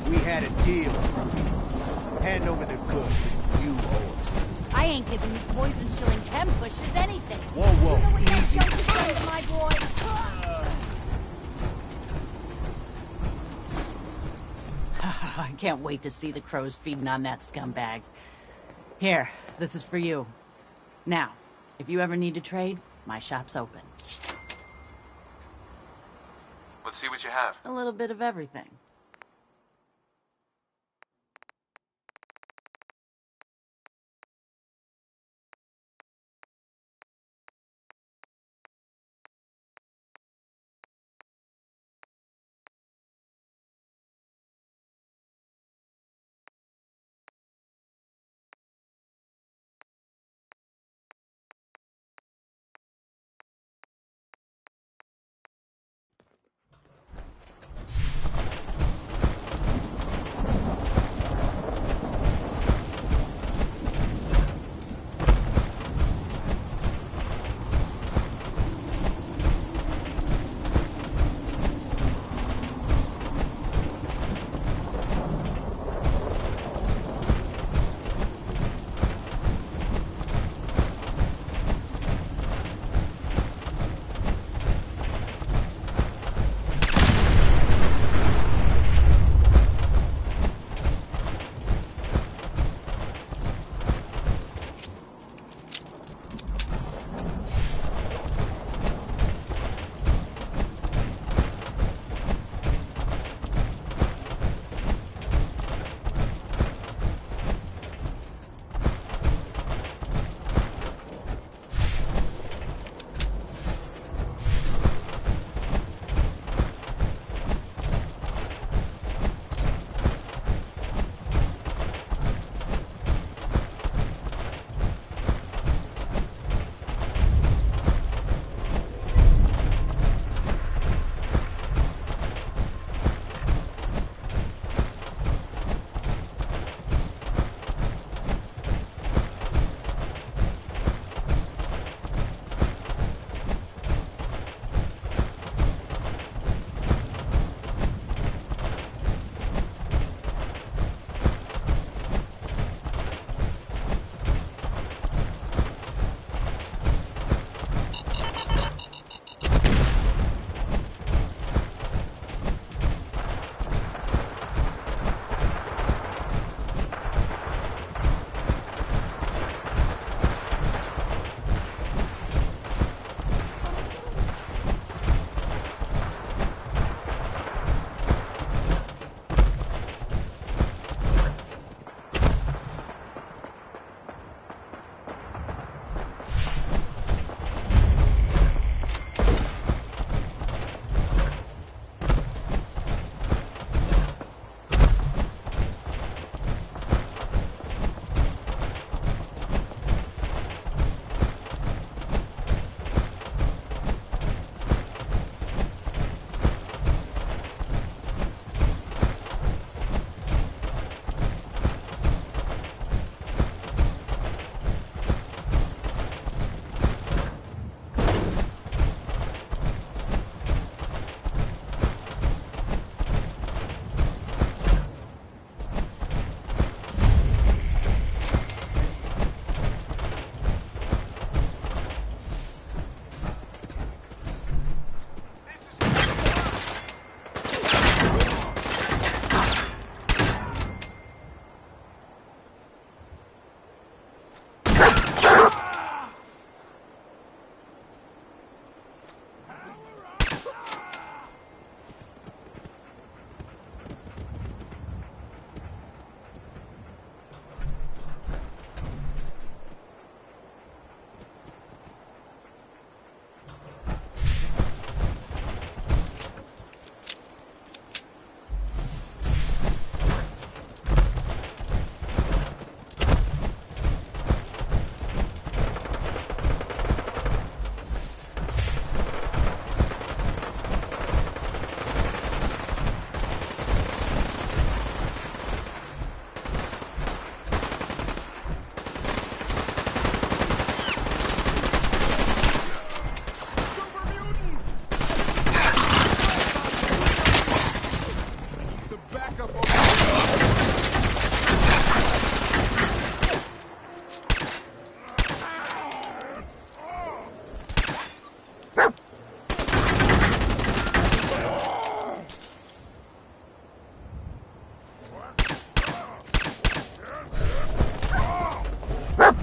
We had a deal, Trumpy. Hand over the goods, you owe us. I ain't giving you poison shilling chem pushers anything. Whoa, whoa, You know what that easy. junk has done to my boy? I can't wait to see the crows feeding on that scumbag. Here, this is for you. Now, if you ever need to trade, my shop's open. Let's see what you have. A little bit of everything.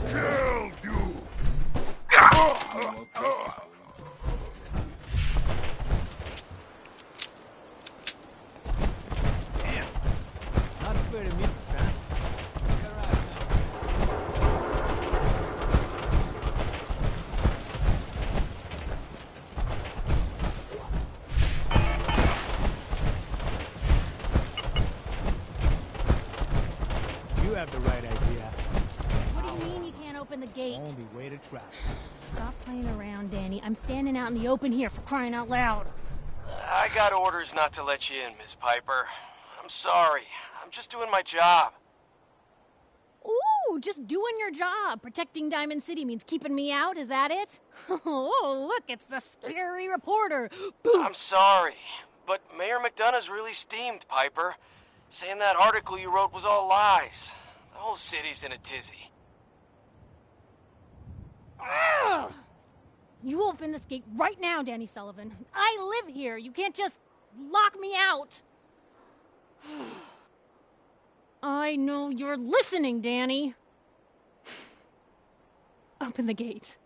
Kill you! Damn. Not afraid of mutants, huh? You're right, man. You have the right idea. What do you mean you can't open the gate? Only way to try. Stop playing around, Danny. I'm standing out in the open here for crying out loud. I got orders not to let you in, Miss Piper. I'm sorry. I'm just doing my job. Ooh, just doing your job. Protecting Diamond City means keeping me out, is that it? Oh, look, it's the scary reporter. Boom. I'm sorry, but Mayor McDonough's really steamed, Piper. Saying that article you wrote was all lies. The whole city's in a tizzy. Ugh. You open this gate right now, Danny Sullivan. I live here. You can't just lock me out. I know you're listening, Danny. Open the gate.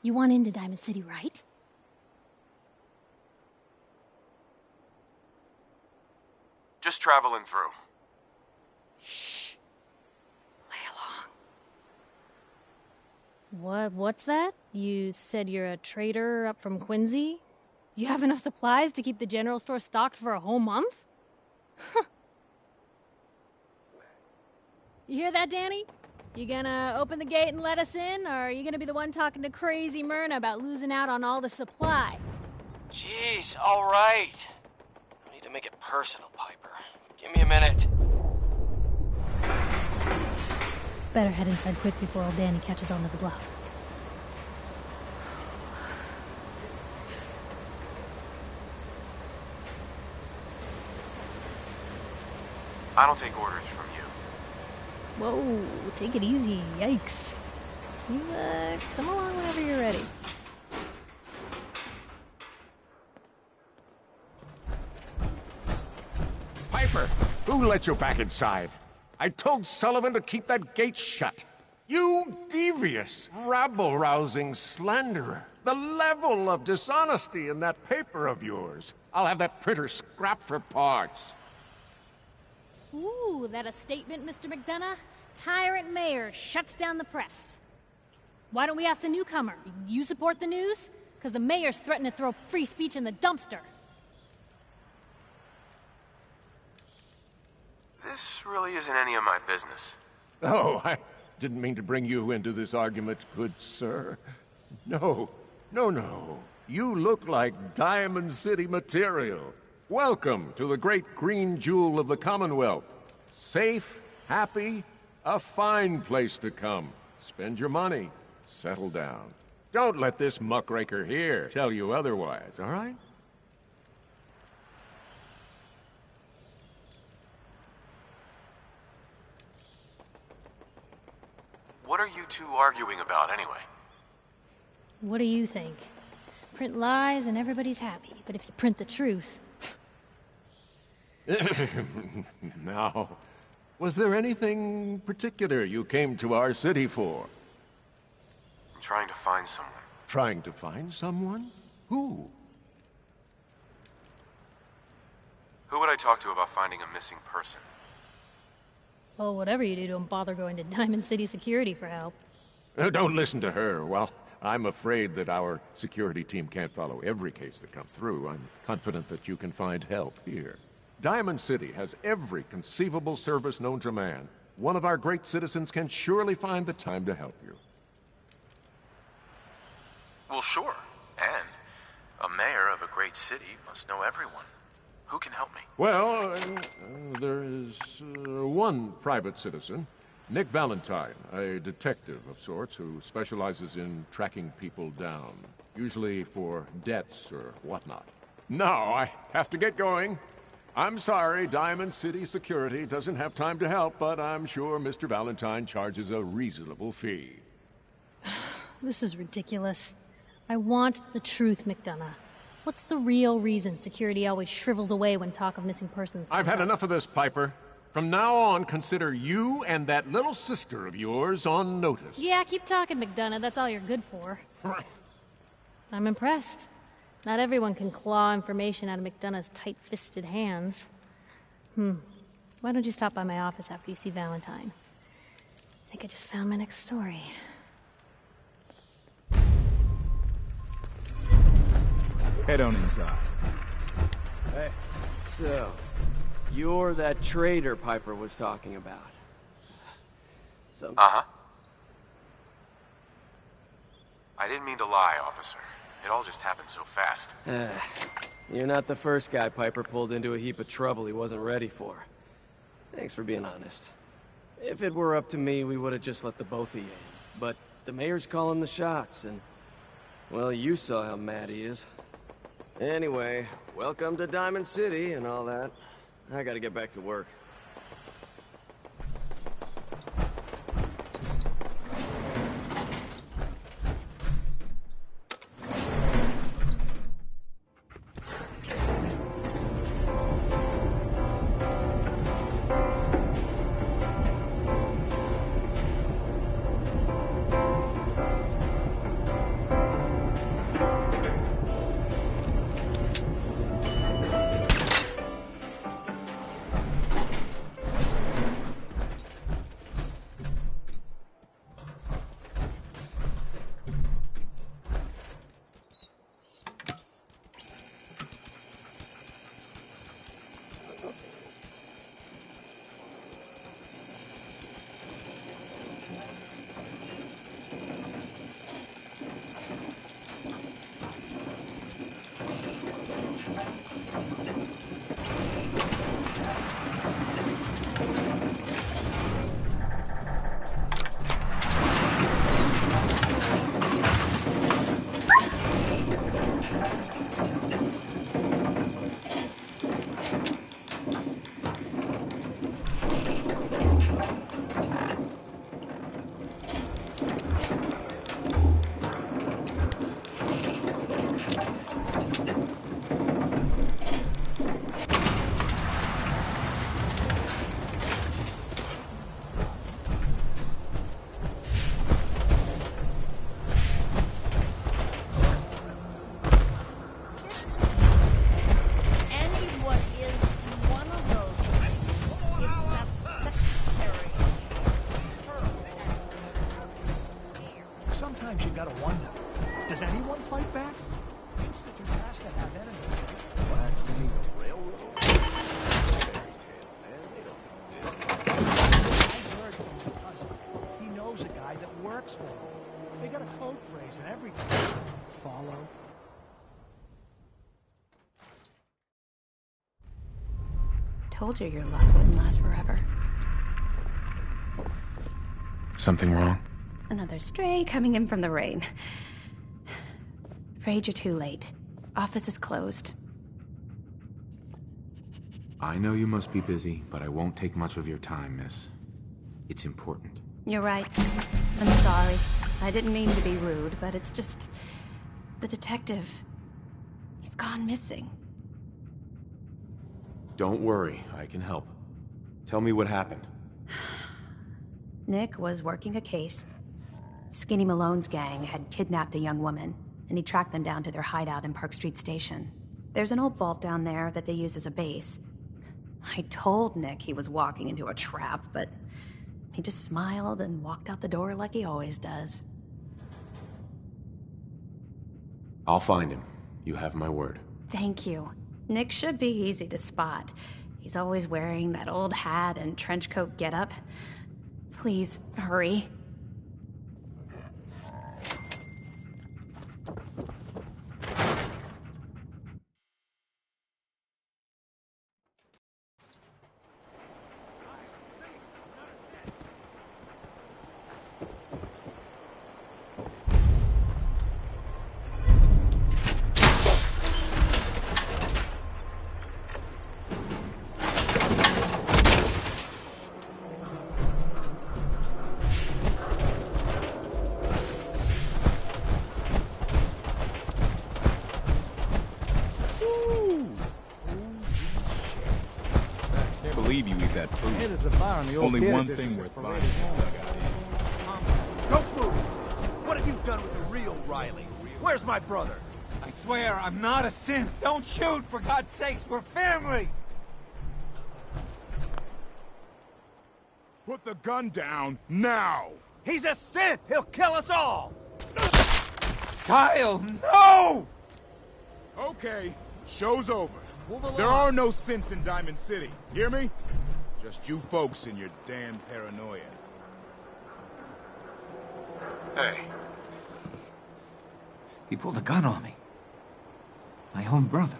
You want into Diamond City, right? Just traveling through. Shh. Play along. What's that? You said you're a trader up from Quincy? You have enough supplies to keep the general store stocked for a whole month? You hear that, Danny? You gonna open the gate and let us in, or are you gonna be the one talking to crazy Myrna about losing out on all the supply? Jeez, all right. I need to make it personal, Piper. Give me a minute. Better head inside quick before old Danny catches on to the bluff. I don't take orders from you. Whoa, take it easy. Yikes. You, come along whenever you're ready. Piper, who let you back inside? I told Sullivan to keep that gate shut. You devious, rabble-rousing slanderer. The level of dishonesty in that paper of yours. I'll have that printer scrapped for parts. Ooh, that a statement, Mr. McDonough? Tyrant mayor shuts down the press. Why don't we ask the newcomer? You support the news? Because the mayor's threatened to throw free speech in the dumpster. This really isn't any of my business. Oh, I didn't mean to bring you into this argument, good sir. No. You look like Diamond City material. Welcome to the great green jewel of the Commonwealth. Safe, happy, a fine place to come. Spend your money, settle down. Don't let this muckraker here tell you otherwise, all right? What are you two arguing about, anyway? What do you think? Print lies and everybody's happy, but if you print the truth... Now, was there anything particular you came to our city for? I'm trying to find someone. Trying to find someone? Who? Who would I talk to about finding a missing person? Well, whatever you do, don't bother going to Diamond City Security for help. Don't listen to her. Well, I'm afraid that our security team can't follow every case that comes through. I'm confident that you can find help here. Diamond City has every conceivable service known to man. One of our great citizens can surely find the time to help you. Well, sure. And a mayor of a great city must know everyone. Who can help me? Well, there is one private citizen, Nick Valentine, a detective of sorts who specializes in tracking people down, usually for debts or whatnot. Now, I have to get going. I'm sorry, Diamond City Security doesn't have time to help, but I'm sure Mr. Valentine charges a reasonable fee. This is ridiculous. I want the truth, McDonough. What's the real reason security always shrivels away when talk of missing persons comes I've had up? enough of this, Piper. From now on, consider you and that little sister of yours on notice. Yeah, keep talking, McDonough. That's all you're good for. I'm impressed. Not everyone can claw information out of McDonough's tight-fisted hands. Why don't you stop by my office after you see Valentine? I think I just found my next story. Head on inside. Hey, so, you're that traitor Piper was talking about. So, Uh-huh. I didn't mean to lie, officer. It all just happened so fast. you're not the first guy Piper pulled into a heap of trouble he wasn't ready for. Thanks for being honest. If it were up to me, we would have just let the both of you in. But the mayor's calling the shots, and... well, you saw how mad he is. Anyway, welcome to Diamond City and all that. I gotta get back to work. Sometimes you gotta wonder, does anyone fight back? Institute has to have enemies. What, you mean the railroad? I heard from my cousin. He knows a guy that works for him. They got a code phrase and everything. Follow. Told you your luck wouldn't last forever. Something wrong? Another stray coming in from the rain. Afraid you're too late. Office is closed. I know you must be busy, but I won't take much of your time, miss. It's important. You're right. I'm sorry. I didn't mean to be rude, but it's just... the detective... he's gone missing. Don't worry, I can help. Tell me what happened. Nick was working a case. Skinny Malone's gang had kidnapped a young woman, and he tracked them down to their hideout in Park Street Station. There's an old vault down there that they use as a base. I told Nick he was walking into a trap, but he just smiled and walked out the door like he always does. I'll find him. You have my word. Thank you. Nick should be easy to spot. He's always wearing that old hat and trench coat getup. Please, hurry. believe you eat that food. Hey, there's a bar in the old Only theater one district thing that's worth paraded buying. home. Don't move! What have you done with the real Riley? Where's my brother? I swear, I'm not a synth. Don't shoot, for God's sakes, we're family! Put the gun down, now! He's a synth! He'll kill us all! Kyle, no! Okay, show's over. There are no synths in Diamond City. Hear me? Just you folks and your damn paranoia. Hey, He pulled a gun on me. My own brother.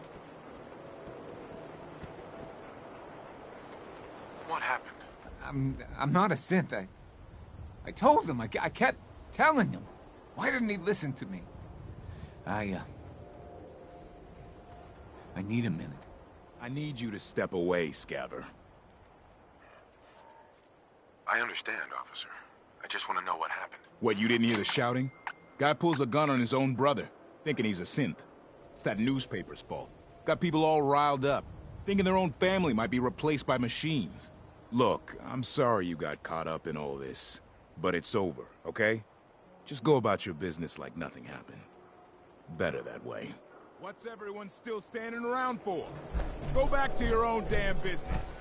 what happened? I'm not a synth. I told him. I kept telling him. Why didn't he listen to me? I need a minute. I need you to step away, Scaver. I understand, officer. I just want to know what happened. What, you didn't hear the shouting? Guy pulls a gun on his own brother, thinking he's a synth. It's that newspaper's fault. Got people all riled up, thinking their own family might be replaced by machines. Look, I'm sorry you got caught up in all this, but it's over, okay? Just go about your business like nothing happened. Better that way. What's everyone still standing around for? Go back to your own damn business.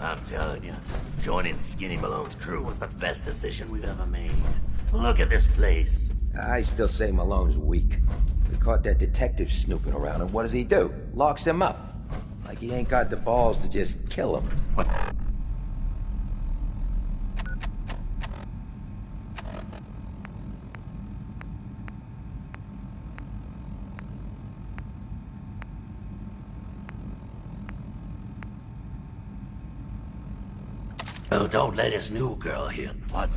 I'm telling you, joining Skinny Malone's crew was the best decision we've ever made. Look at this place. I still say Malone's weak. We caught that detective snooping around, and what does he do? Locks him up. Like he ain't got the balls to just kill him. Oh, don't let his new girl hear. What?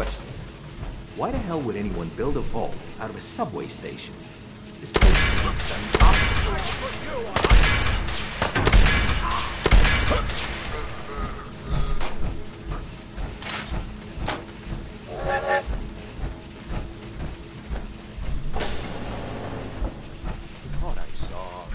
question. Why the hell would anyone build a vault out of a subway station? This place looks unstoppable. Thought I saw...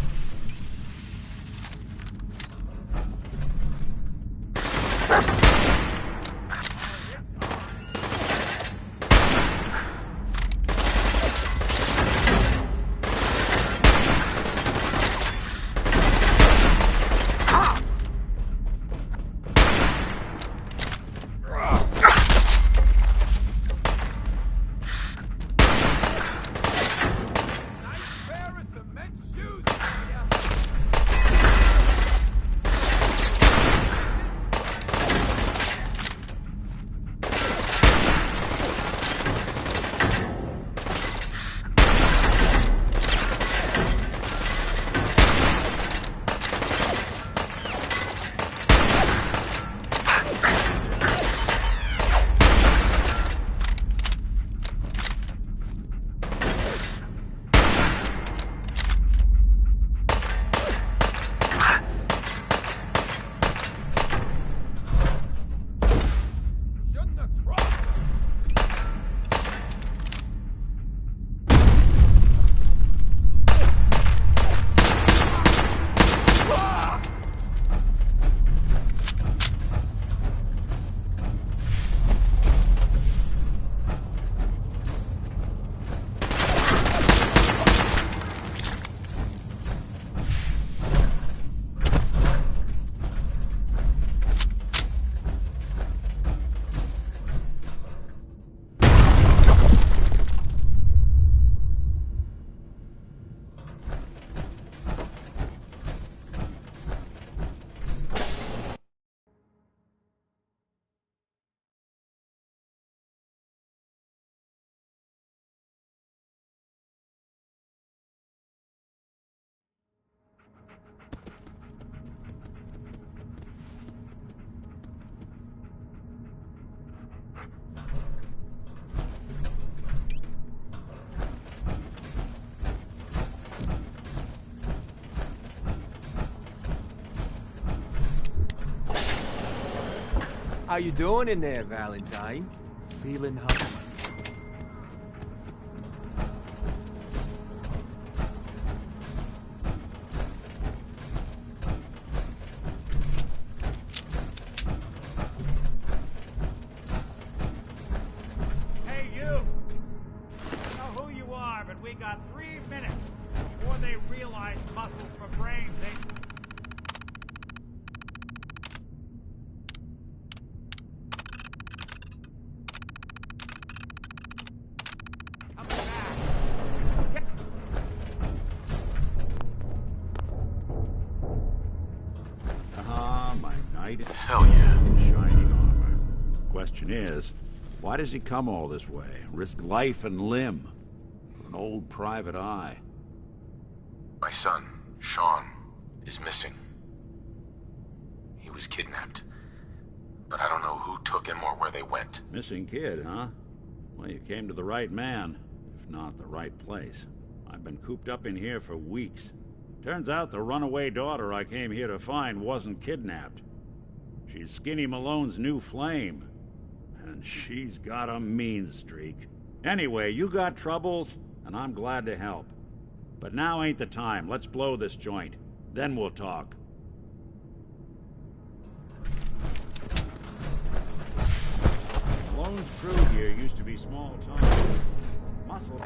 How you doing in there, Valentine? Feeling hot? Hey, you! I don't know who you are, but we got 3 minutes before they realize muscles for brains ain't... Hell yeah. In shining armor. Question is, why does he come all this way? Risk life and limb for an old private eye? My son, Sean, is missing. He was kidnapped. But I don't know who took him or where they went. Missing kid, huh? Well, you came to the right man, if not the right place. I've been cooped up in here for weeks. Turns out the runaway daughter I came here to find wasn't kidnapped. She's Skinny Malone's new flame. And she's got a mean streak. Anyway, you got troubles, and I'm glad to help. But now ain't the time. Let's blow this joint. Then we'll talk. Malone's crew here used to be small time. Muscle...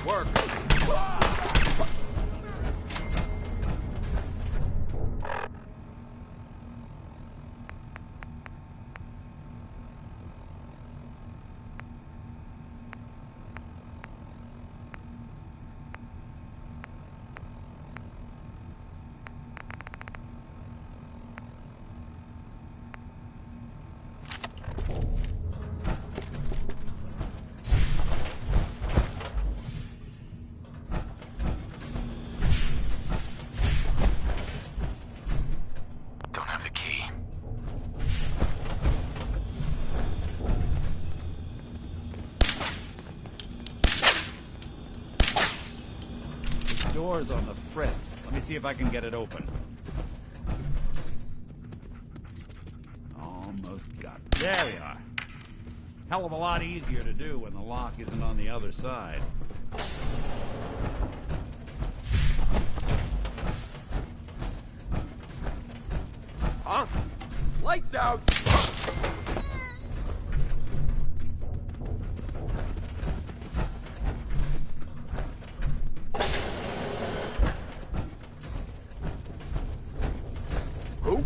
Work. door's on the fritz. Let me see if I can get it open. Almost got it. There we are. Hell of a lot easier to do when the lock isn't on the other side. Huh? Lights out! Who?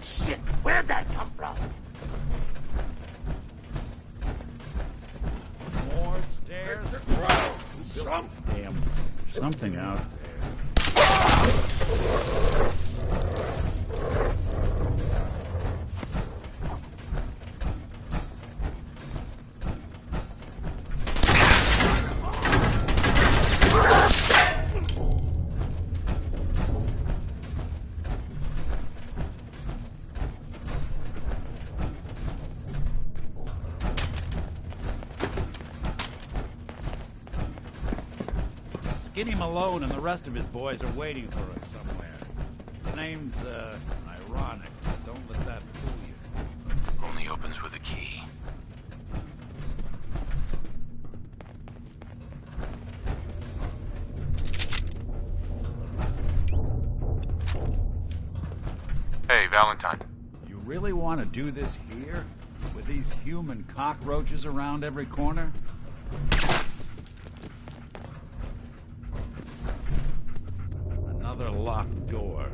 Shit, where'd that come from? More stairs. Damn. Something out there. Skinny Malone and the rest of his boys are waiting for us somewhere. The name's, ironic, but don't let that fool you. Only opens with a key. Hey, Valentine. You really want to do this here? With these human cockroaches around every corner? Another locked door.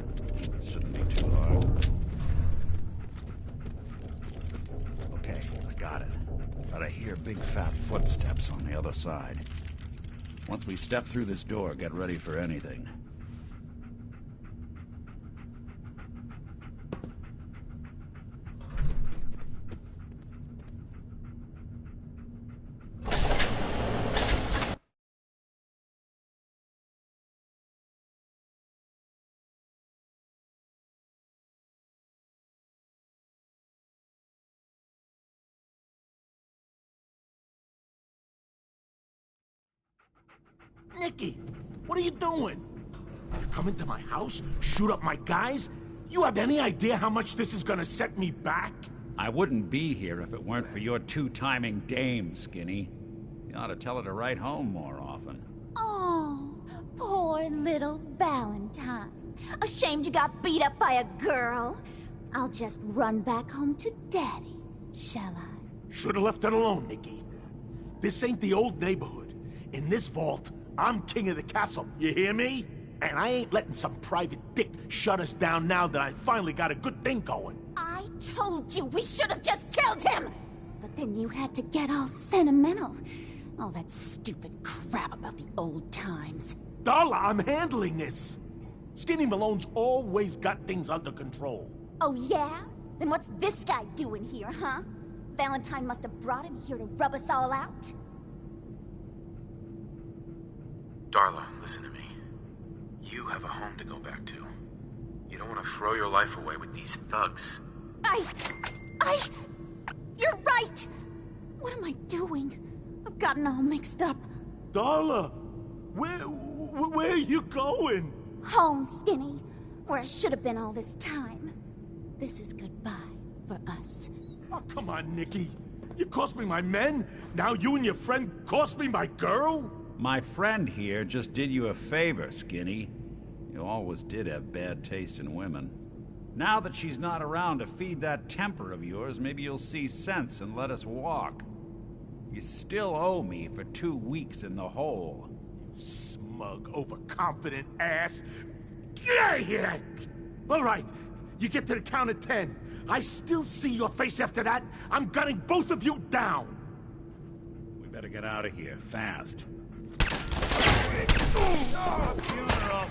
Shouldn't be too hard. Okay, I got it. But I hear big fat footsteps on the other side. Once we step through this door, get ready for anything. Nicky, what are you doing? You come into my house, shoot up my guys? You have any idea how much this is gonna set me back? I wouldn't be here if it weren't for your two-timing dame, Skinny. You ought to tell her to write home more often. Oh, poor little Valentine. Ashamed you got beat up by a girl? I'll just run back home to Daddy, shall I? Should've left it alone, Nicky. This ain't the old neighborhood. In this vault, I'm king of the castle, you hear me? And I ain't letting some private dick shut us down now that I finally got a good thing going. I told you we should have just killed him! But then you had to get all sentimental. All that stupid crap about the old times. Darla, I'm handling this. Skinny Malone's always got things under control. Oh yeah? Then what's this guy doing here, huh? Valentine must have brought him here to rub us all out? Darla, listen to me. You have a home to go back to. You don't want to throw your life away with these thugs. You're right! What am I doing? I've gotten all mixed up. Darla, where are you going? Home, Skinny. Where I should have been all this time. This is goodbye for us. Oh, come on, Nicky. You cost me my men, now you and your friend cost me my girl? My friend here just did you a favor, Skinny. You always did have bad taste in women. Now that she's not around to feed that temper of yours, maybe you'll see sense and let us walk. You still owe me for 2 weeks in the hole. You smug, overconfident ass. Get out of here! All right, you get to the count of 10. I still see your face after that. I'm gunning both of you down. We better get out of here, fast. Funeral.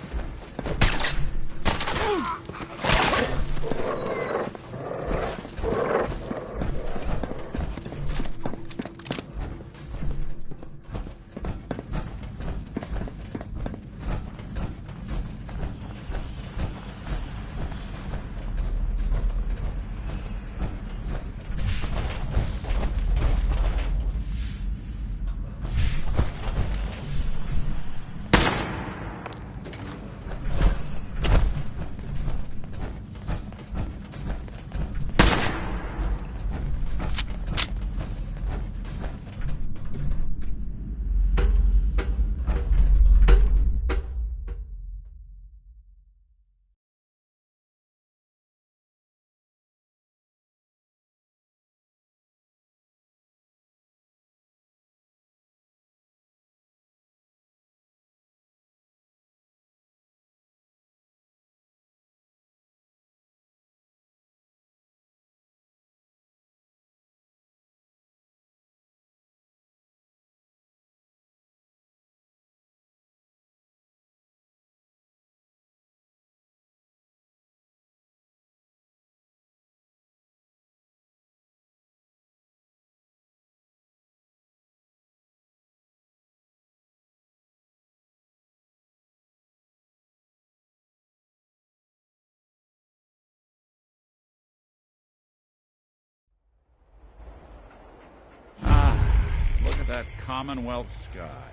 that Commonwealth sky.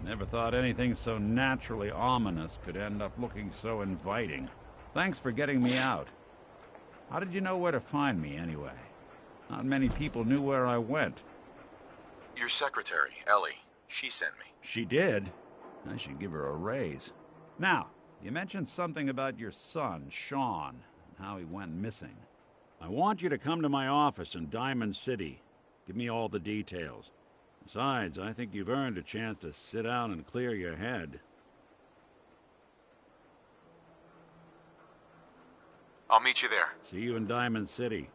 Never thought anything so naturally ominous could end up looking so inviting. Thanks for getting me out. How did you know where to find me, anyway? Not many people knew where I went. Your secretary, Ellie, she sent me. She did? I should give her a raise. Now, you mentioned something about your son, Sean, and how he went missing. I want you to come to my office in Diamond City. Give me all the details. Besides, I think you've earned a chance to sit down and clear your head. I'll meet you there. See you in Diamond City.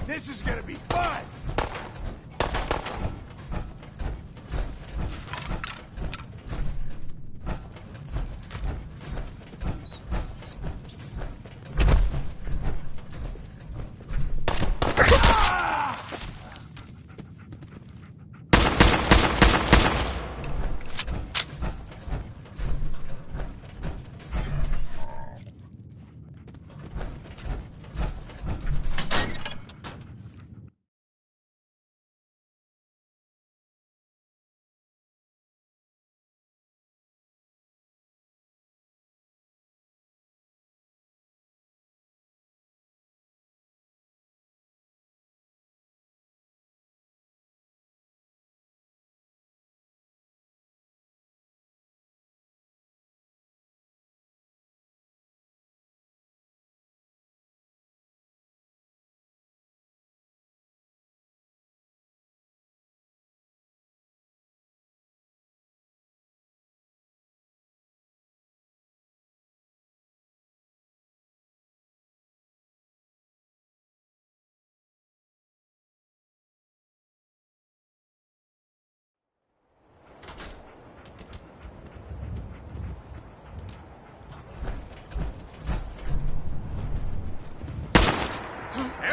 This is gonna be fun!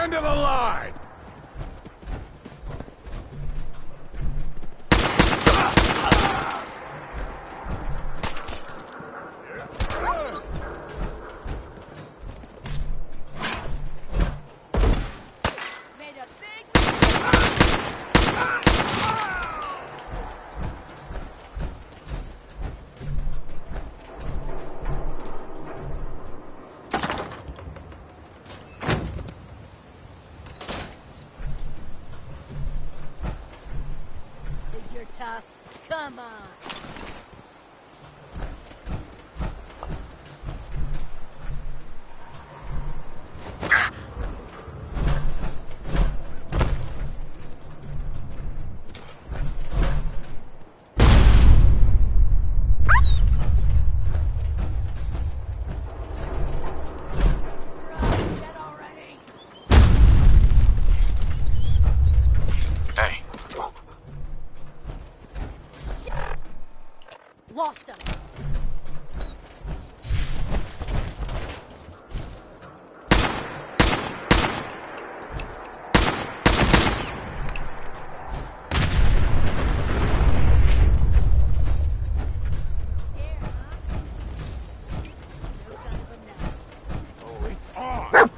End of the line! tough. Come on. Hey. Lost him. Oh, it's on!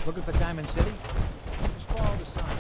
Looking for Diamond City? Just follow the sign.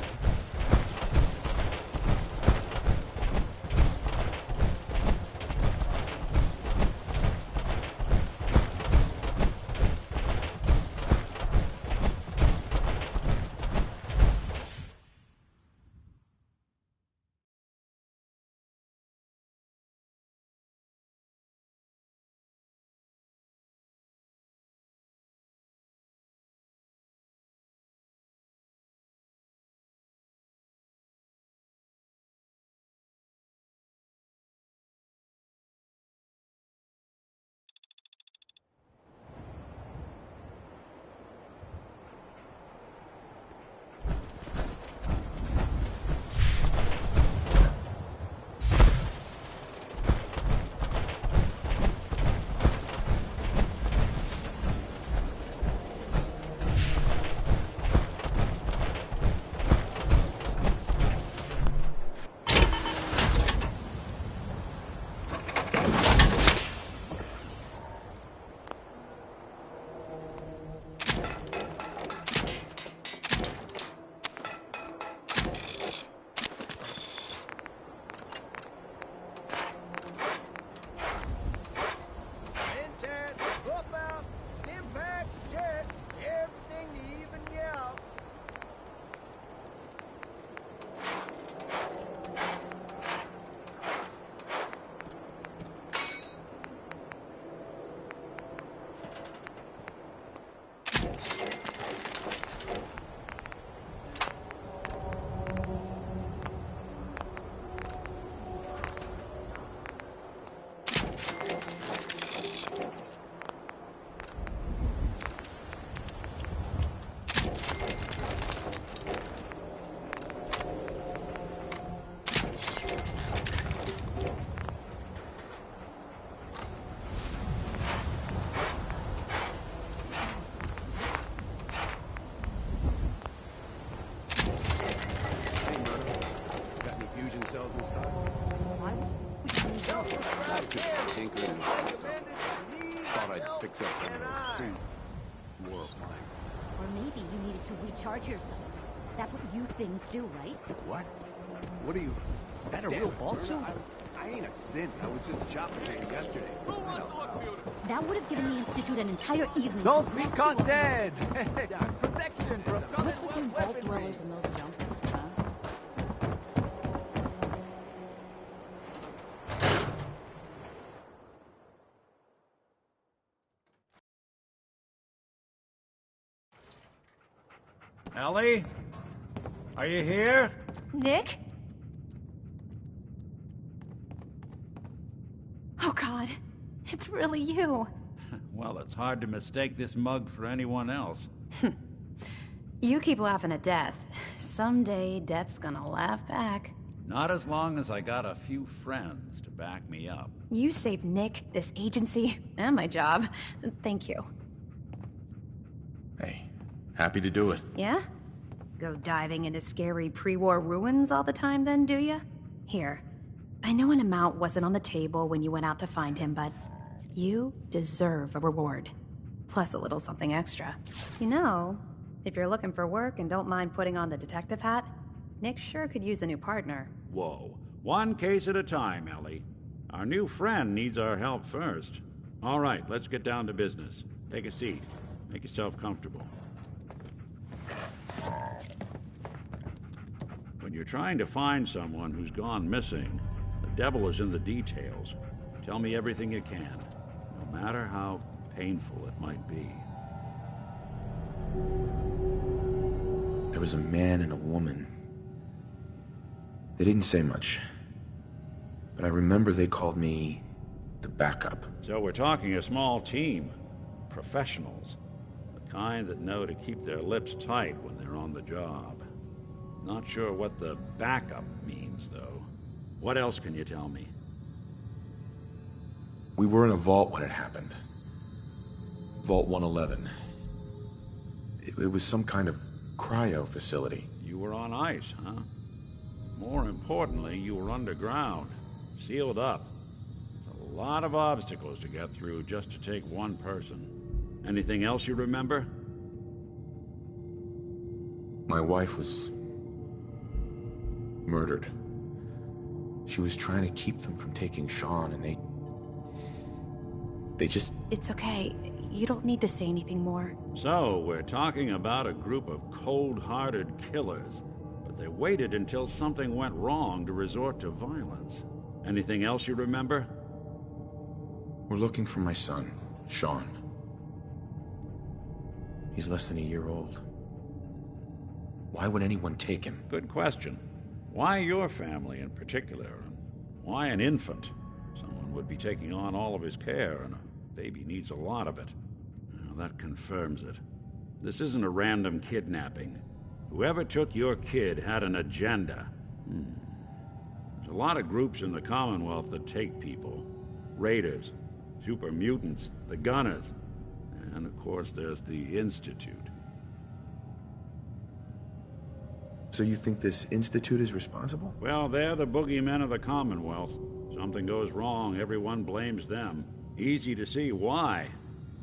itself anyway. War appliances. Or maybe you needed to recharge yourself. That's what you things do, right? What? What are you... That a real vault suit? I ain't a synth. I was just shopping here yesterday. That would have given the Institute an entire evening. Don't to be snatch caught you up. dead! Protection from What's with you vault dwellers and those jumpsuits, huh? Ellie? Are you here? Nick? Oh God, it's really you. Well, it's hard to mistake this mug for anyone else. You keep laughing at death. Someday, death's gonna laugh back. Not as long as I got a few friends to back me up. You saved Nick, this agency, and my job. Thank you. Hey, happy to do it. Yeah? Go diving into scary pre-war ruins all the time then, do ya? Here. I know an amount wasn't on the table when you went out to find him, but you deserve a reward. Plus a little something extra. You know, if you're looking for work and don't mind putting on the detective hat, Nick sure could use a new partner. Whoa. One case at a time, Ellie. Our new friend needs our help first. All right, let's get down to business. Take a seat. Make yourself comfortable. When you're trying to find someone who's gone missing, the devil is in the details. Tell me everything you can, no matter how painful it might be. There was a man and a woman. They didn't say much, but I remember they called me the backup. So we're talking a small team. Professionals. The kind that know to keep their lips tight when they're on the job. Not sure what the backup means, though. What else can you tell me? We were in a vault when it happened. Vault 111. It was some kind of cryo facility. You were on ice, huh? More importantly, you were underground, sealed up. It's a lot of obstacles to get through just to take one person. Anything else you remember? My wife was murdered. She was trying to keep them from taking Sean, and they just... It's okay. You don't need to say anything more. So, we're talking about a group of cold-hearted killers, but they waited until something went wrong to resort to violence. Anything else you remember? We're looking for my son, Sean. He's less than a year old. Why would anyone take him? Good question. Why your family in particular? And why an infant? Someone would be taking on all of his care, and a baby needs a lot of it. Well, that confirms it. This isn't a random kidnapping. Whoever took your kid had an agenda. There's a lot of groups in the Commonwealth that take people. Raiders, super mutants, the Gunners, and of course there's the Institute. So you think this Institute is responsible? Well, they're the boogeymen of the Commonwealth. Something goes wrong, everyone blames them. Easy to see why.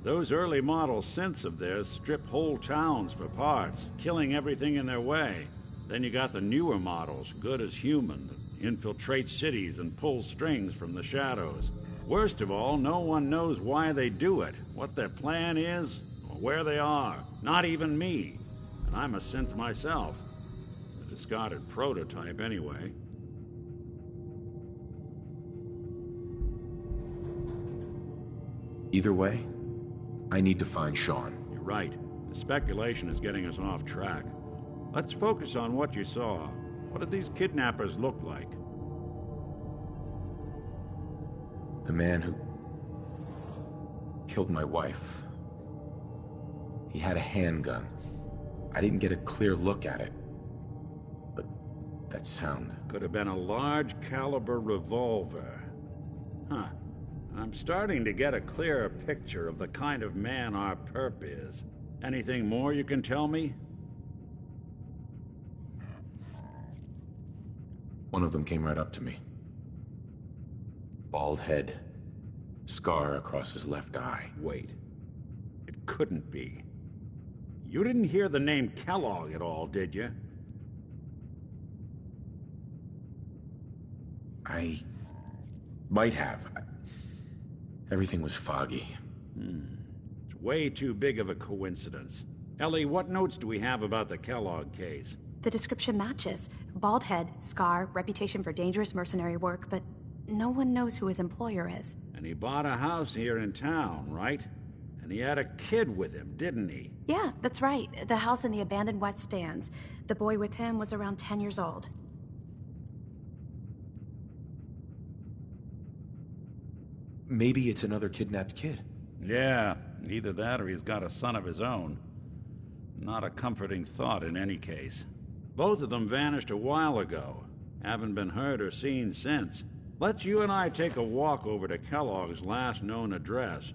Those early model synths of theirs strip whole towns for parts, killing everything in their way. Then you got the newer models, good as human, that infiltrate cities and pull strings from the shadows. Worst of all, no one knows why they do it, what their plan is, or where they are. Not even me. And I'm a synth myself. A discarded prototype, anyway. Either way, I need to find Sean. You're right. The speculation is getting us off track. Let's focus on what you saw. What did these kidnappers look like? The man who killed my wife. He had a handgun. I didn't get a clear look at it, but that sound... Could have been a large caliber revolver. Huh. I'm starting to get a clearer picture of the kind of man our perp is. Anything more you can tell me? One of them came right up to me. Bald head. Scar across his left eye. Wait. couldn't be. You didn't hear the name Kellogg at all, did you? I might have. Everything was foggy. It's way too big of a coincidence. Ellie, what notes do we have about the Kellogg case? The description matches. Bald head, scar, reputation for dangerous mercenary work, but no one knows who his employer is. And he bought a house here in town, right? And he had a kid with him, didn't he? Yeah, that's right. The house in the abandoned West Stands. The boy with him was around 10 years old. Maybe it's another kidnapped kid. Yeah, either that or he's got a son of his own. Not a comforting thought in any case. Both of them vanished a while ago. Haven't been heard or seen since. Let's you and I take a walk over to Kellogg's last known address.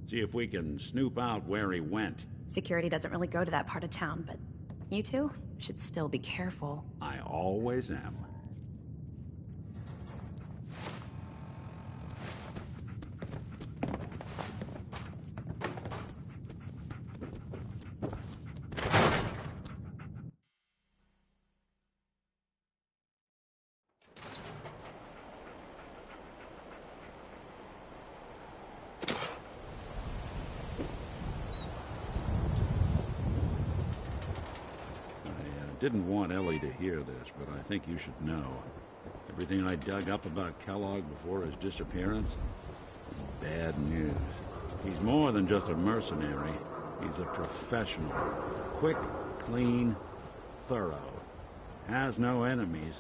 See if we can snoop out where he went. Security doesn't really go to that part of town, but you two should still be careful. I always am. Didn't want Ellie to hear this, but I think you should know. Everything I dug up about Kellogg before his disappearance is bad news. He's more than just a mercenary. He's a professional. Quick, clean, thorough. Has no enemies,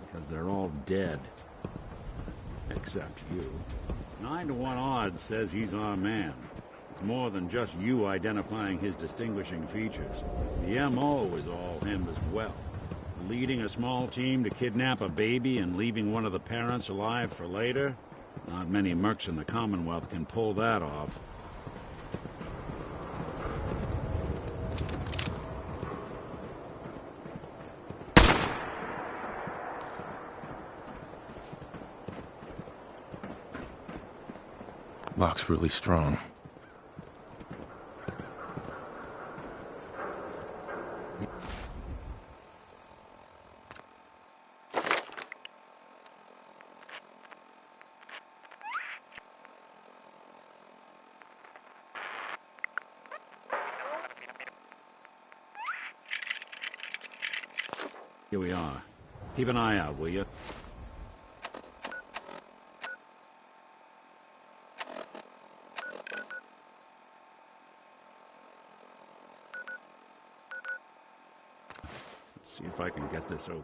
because they're all dead. Except you. 9 to 1 odds says he's our man. It's more than just you identifying his distinguishing features. The M.O. is all him as well. Leading a small team to kidnap a baby and leaving one of the parents alive for later? Not many mercs in the Commonwealth can pull that off. Lock's really strong. Here we are. Keep an eye out, will you? Let's see if I can get this open.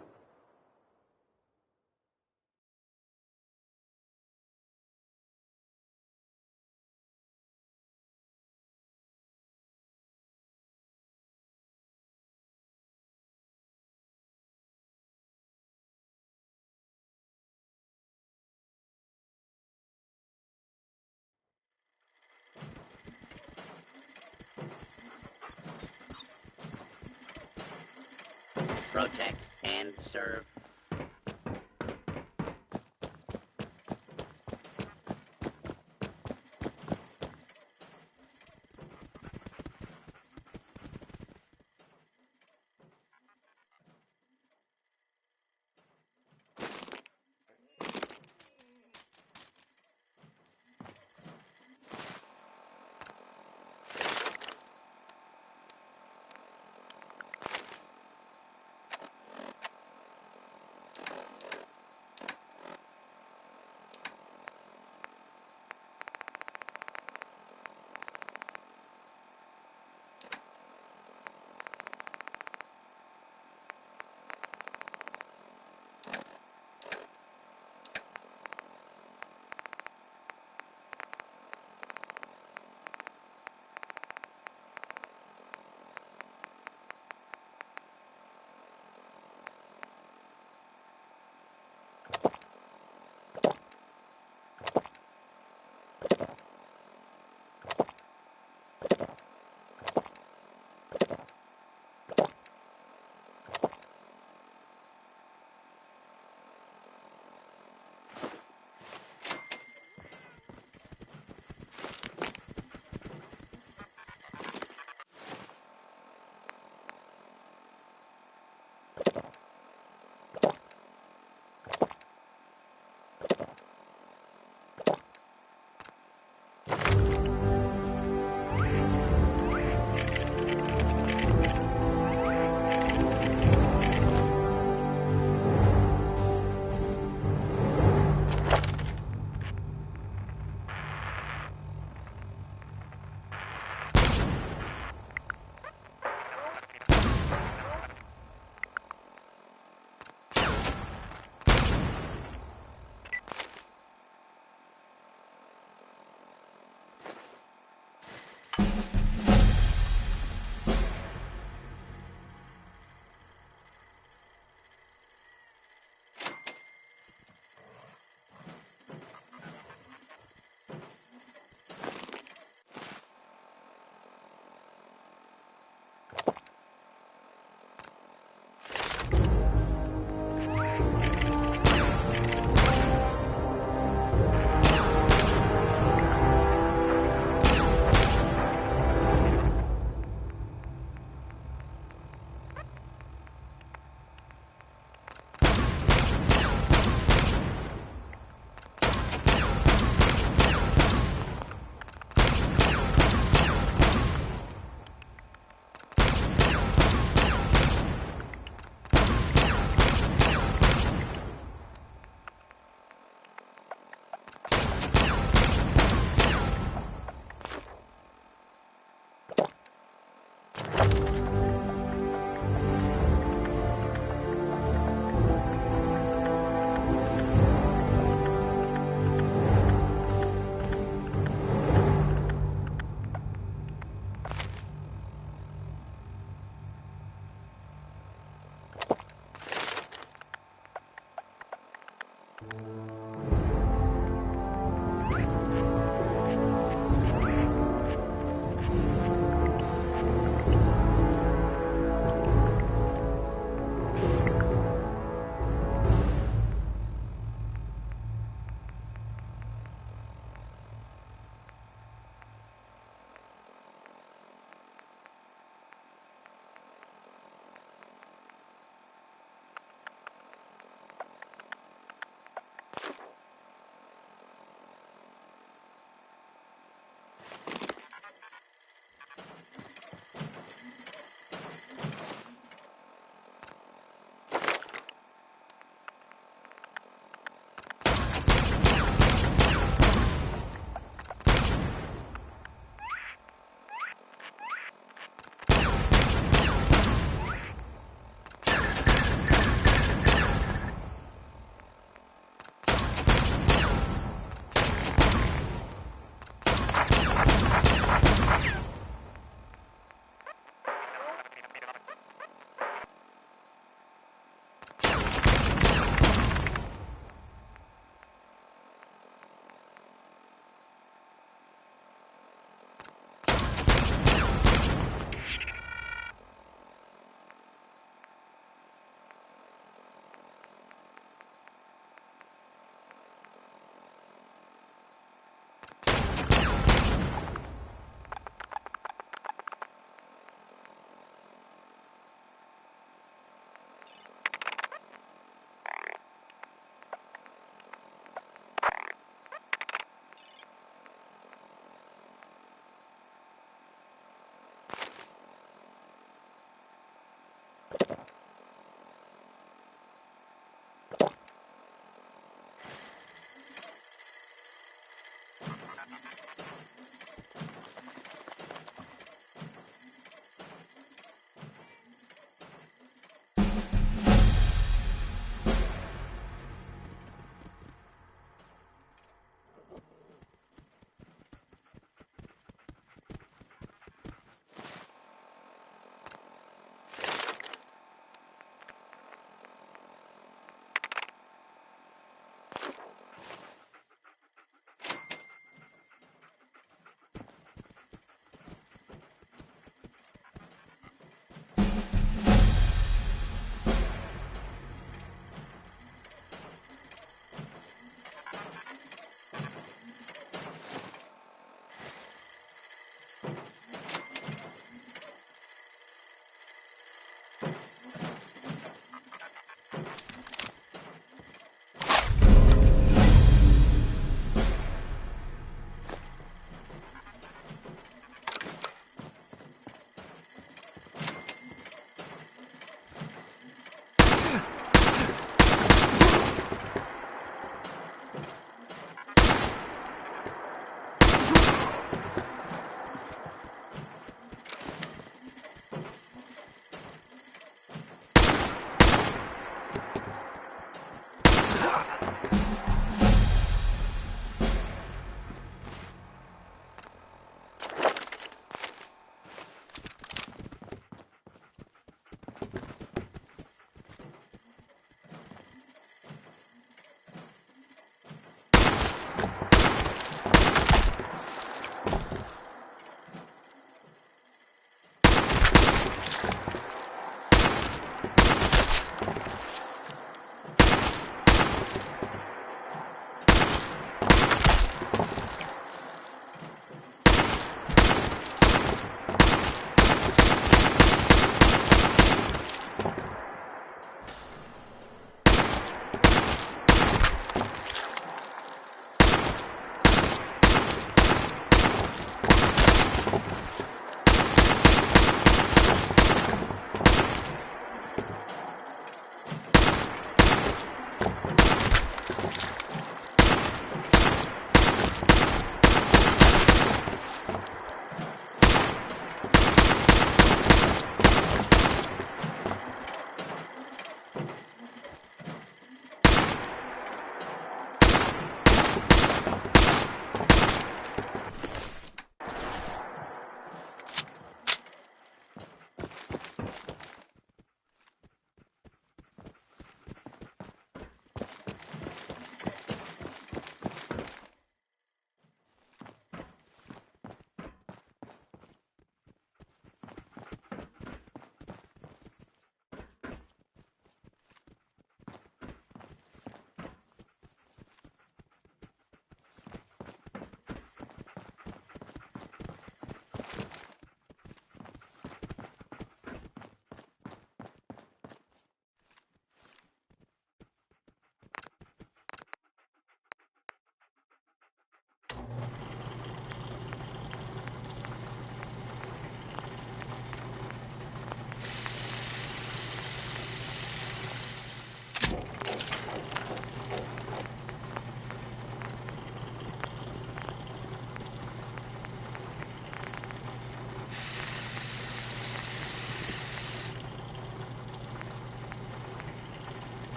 Protect and serve.